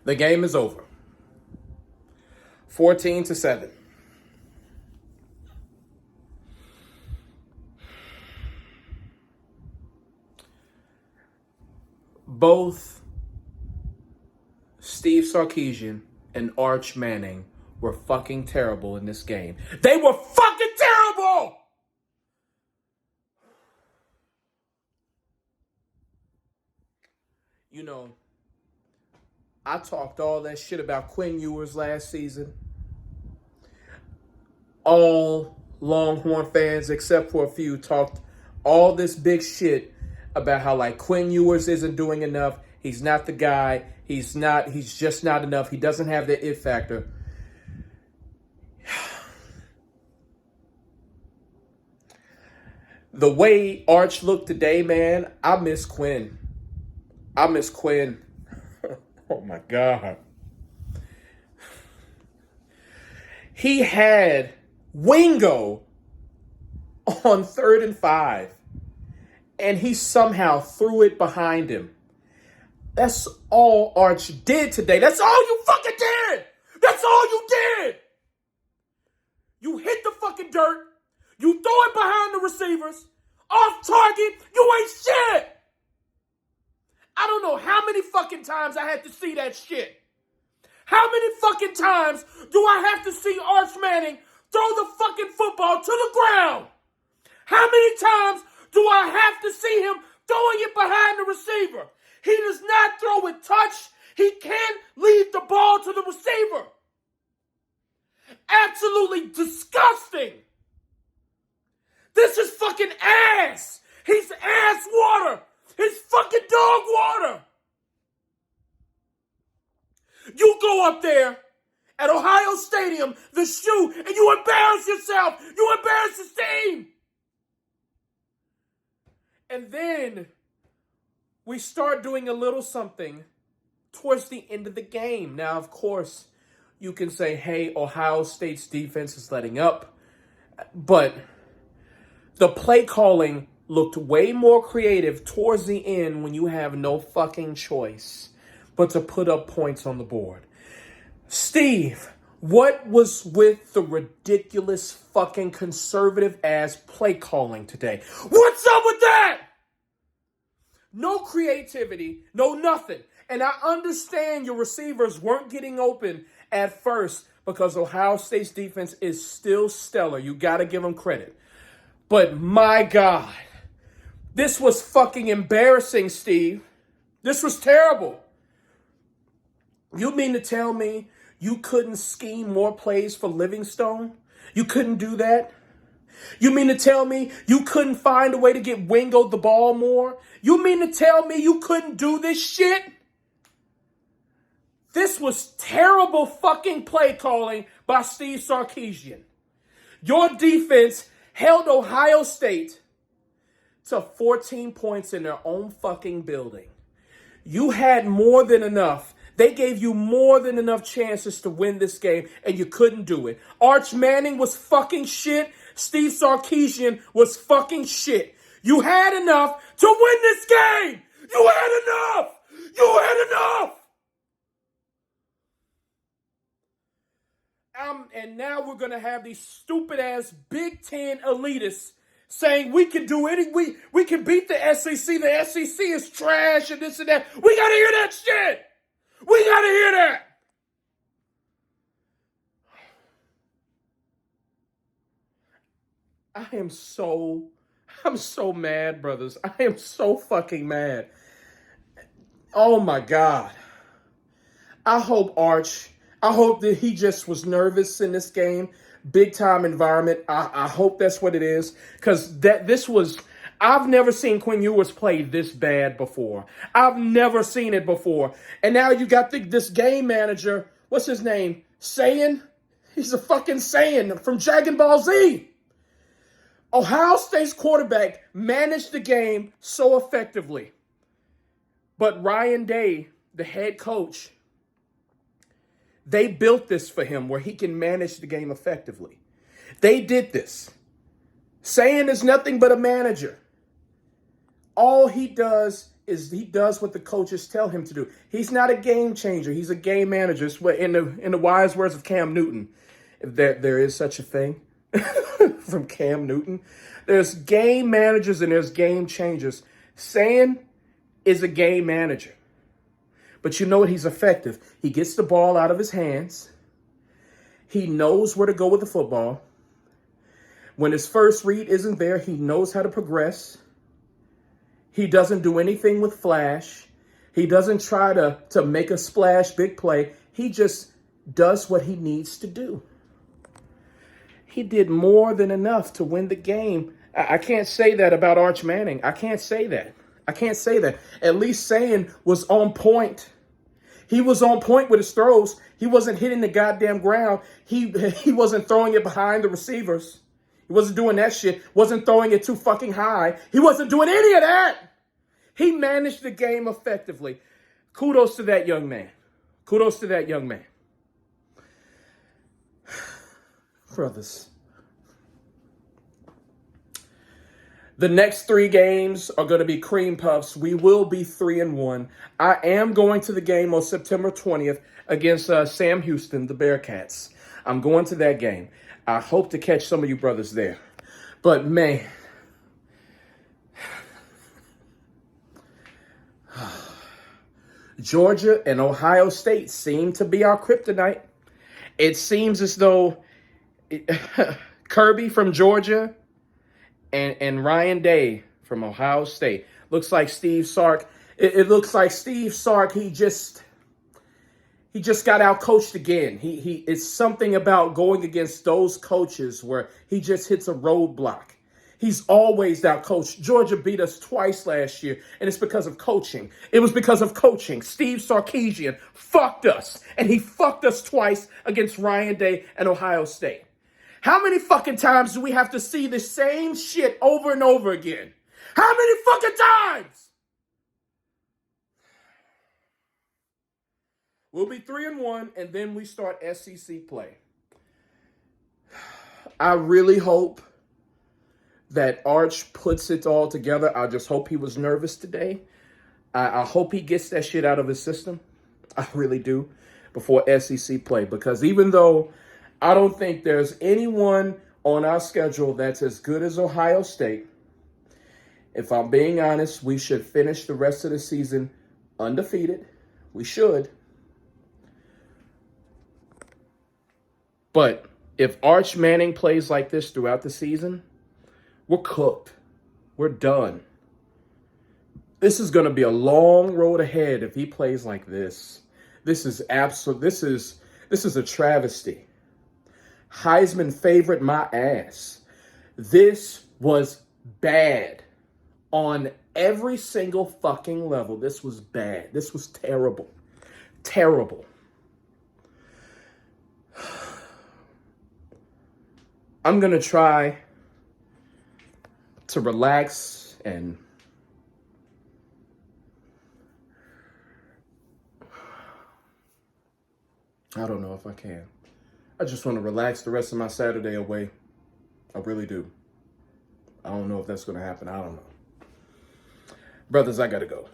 The game is over. 14-7. Both Steve Sarkeesian and Arch Manning were fucking terrible in this game. They were fucking terrible! You know, I talked all that shit about Quinn Ewers last season. All Longhorn fans, except for a few, talked all this big shit about how, like, Quinn Ewers isn't doing enough. He's not the guy. He's just not enough. He doesn't have the it factor. The way Arch looked today, man, I miss Quinn. Oh, my God. He had Wingo on 3rd and 5, and he somehow threw it behind him. That's all Arch did today. That's all you fucking did. That's all you did. You hit the fucking dirt. You throw it behind the receivers. Off target. You ain't shit. I don't know how many fucking times I had to see that shit. How many fucking times do I have to see Arch Manning throw the fucking football to the ground? How many times do I have to see him throwing it behind the receiver? He does not throw it touch. He can't lead the ball to the receiver. Absolutely disgusting. This is fucking ass. He's ass water. It's fucking dog water. You go up there at Ohio Stadium, the shoe, and you embarrass yourself. You embarrass the team. And then we start doing a little something towards the end of the game. Now, of course, you can say, hey, Ohio State's defense is letting up. But the play calling looked way more creative towards the end when you have no fucking choice but to put up points on the board. Steve, what was with the ridiculous fucking conservative ass play calling today? What's up with that? No creativity, no nothing. And I understand your receivers weren't getting open at first because Ohio State's defense is still stellar. You got to give them credit. But my God, this was fucking embarrassing, Steve. This was terrible. You mean to tell me you couldn't scheme more plays for Livingstone? You couldn't do that? You mean to tell me you couldn't find a way to get Wingo the ball more? You mean to tell me you couldn't do this shit? This was terrible fucking play calling by Steve Sarkeesian. Your defense held Ohio State to 14 points in their own fucking building. You had more than enough. They gave you more than enough chances to win this game, and you couldn't do it. Arch Manning was fucking shit. Steve Sarkeesian was fucking shit. You had enough to win this game. You had enough. You had enough. And now we're going to have these stupid-ass Big Ten elitists saying we can do anything. We can beat the SEC. The SEC is trash and this and that. We got to hear that shit. We got to hear that. I'm so mad, brothers. I am so fucking mad. Oh, my God. I hope that he just was nervous in this game. Big time environment. I hope that's what it is. Because I've never seen Quinn Ewers play this bad before. I've never seen it before. And now you got this game manager. What's his name? Saiyan? He's a fucking Saiyan from Dragon Ball Z. Ohio State's quarterback managed the game so effectively. But Ryan Day, the head coach, they built this for him where he can manage the game effectively. They did this. Saiyan is nothing but a manager. All he does is he does what the coaches tell him to do. He's not a game changer. He's a game manager. It's what, in the wise words of Cam Newton, if there is such a thing, from Cam Newton. There's game managers and there's game changers. Saying is a game manager. But you know what? He's effective. He gets the ball out of his hands. He knows where to go with the football. When his first read isn't there, he knows how to progress. He doesn't do anything with flash. He doesn't try to make a splash, big play. He just does what he needs to do. He did more than enough to win the game. I can't say that about Arch Manning. I can't say that. I can't say that. At least Sayin was on point. He was on point with his throws. He wasn't hitting the goddamn ground. He wasn't throwing it behind the receivers. He wasn't doing that shit. Wasn't throwing it too fucking high. He wasn't doing any of that. He managed the game effectively. Kudos to that young man. Kudos to that young man. Brothers. The next 3 games are going to be cream puffs. We will be 3-1. I am going to the game on September 20th against Sam Houston, the Bearcats. I'm going to that game. I hope to catch some of you brothers there. But man, Georgia and Ohio State seem to be our kryptonite. It seems as though Kirby from Georgia and Ryan Day from Ohio State. Looks like Steve Sark. It looks like Steve Sark, he just got out-coached again. It's something about going against those coaches where he just hits a roadblock. He's always out-coached. Georgia beat us twice last year, and it's because of coaching. It was because of coaching. Steve Sarkeesian fucked us, and he fucked us twice against Ryan Day and Ohio State. How many fucking times do we have to see the same shit over and over again? How many fucking times? We'll be 3-1, and then we start SEC play. I really hope that Arch puts it all together. I just hope he was nervous today. I hope he gets that shit out of his system. I really do, before SEC play. Because even though I don't think there's anyone on our schedule that's as good as Ohio State, if I'm being honest, we should finish the rest of the season undefeated. We should. But if Arch Manning plays like this throughout the season, we're cooked. We're done. This is going to be a long road ahead if he plays like this. This is absolute. This is a travesty. Heisman favorite, my ass. This was bad on every single fucking level. This was bad. This was terrible. Terrible. I'm going to try to relax and I don't know if I can. I just want to relax the rest of my Saturday away. I really do. I don't know if that's going to happen. I don't know. Brothers, I got to go.